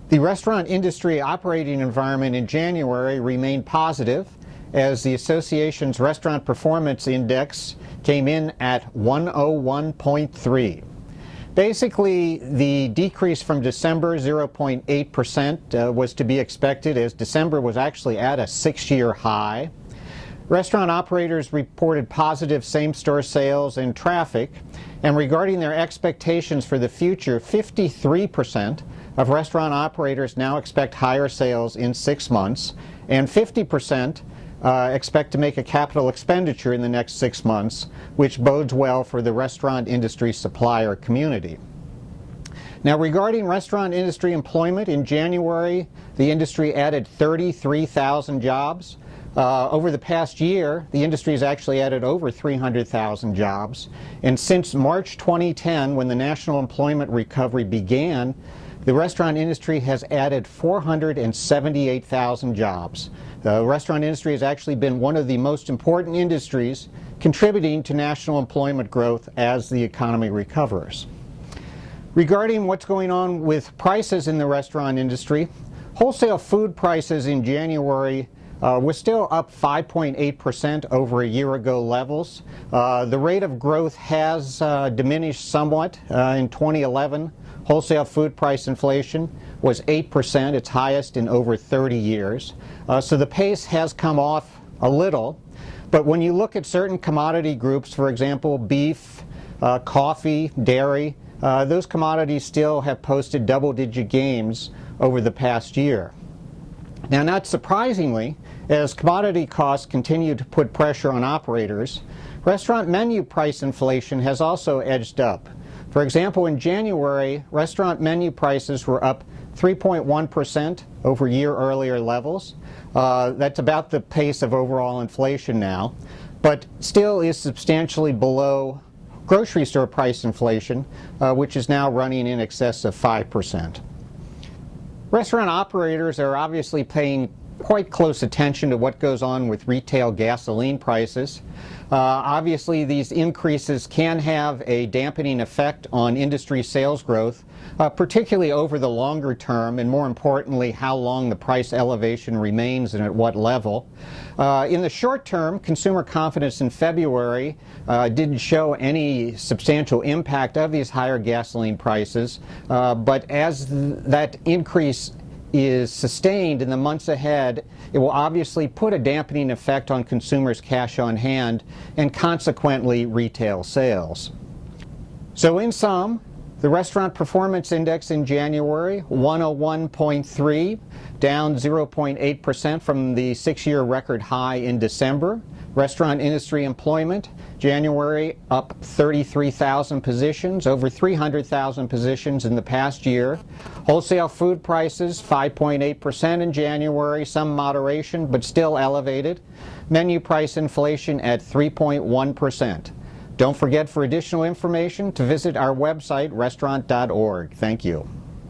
The restaurant industry operating environment in January remained positive as the association's Restaurant Performance Index came in at 101.3. Basically, the decrease from December, 0.8%, was to be expected as December was actually at a 6-year high. Restaurant operators reported positive same-store sales and traffic, and regarding their expectations for the future, 53% of restaurant operators now expect higher sales in 6 months, and 50% expect to make a capital expenditure in the next 6 months, which bodes well for the restaurant industry supplier community. Now, regarding restaurant industry employment, in January, the industry added 33,000 jobs. Over the past year, the industry has actually added over 300,000 jobs. And since March 2010, when the national employment recovery began, the restaurant industry has added 478,000 jobs. The restaurant industry has actually been one of the most important industries contributing to national employment growth as the economy recovers. Regarding what's going on with prices in the restaurant industry, wholesale food prices in January were still up 5.8% over a year ago levels. The rate of growth has diminished somewhat. In 2011, wholesale food price inflation was 8%, its highest in over 30 years. So the pace has come off a little. But when you look at certain commodity groups, for example, beef, coffee, dairy, those commodities still have posted double-digit gains over the past year. Now, not surprisingly, as commodity costs continue to put pressure on operators, restaurant menu price inflation has also edged up. For example, in January, restaurant menu prices were up 3.1% over year earlier levels. That's about the pace of overall inflation now, but still is substantially below grocery store price inflation, which is now running in excess of 5%. Restaurant operators are obviously paying quite close attention to what goes on with retail gasoline prices. Obviously, these increases can have a dampening effect on industry sales growth, particularly over the longer term, and more importantly, how long the price elevation remains and at what level. In the short term, consumer confidence in February didn't show any substantial impact of these higher gasoline prices, but as that increase is sustained in the months ahead, it will obviously put a dampening effect on consumers' cash on hand and consequently retail sales. So in sum, the Restaurant Performance Index in January, 101.3, down 0.8% from the 6-year record high in December. Restaurant industry employment, January up 33,000 positions, over 300,000 positions in the past year. Wholesale food prices, 5.8% in January, some moderation, but still elevated. Menu price inflation at 3.1%. Don't forget, for additional information, to visit our website, restaurant.org. Thank you.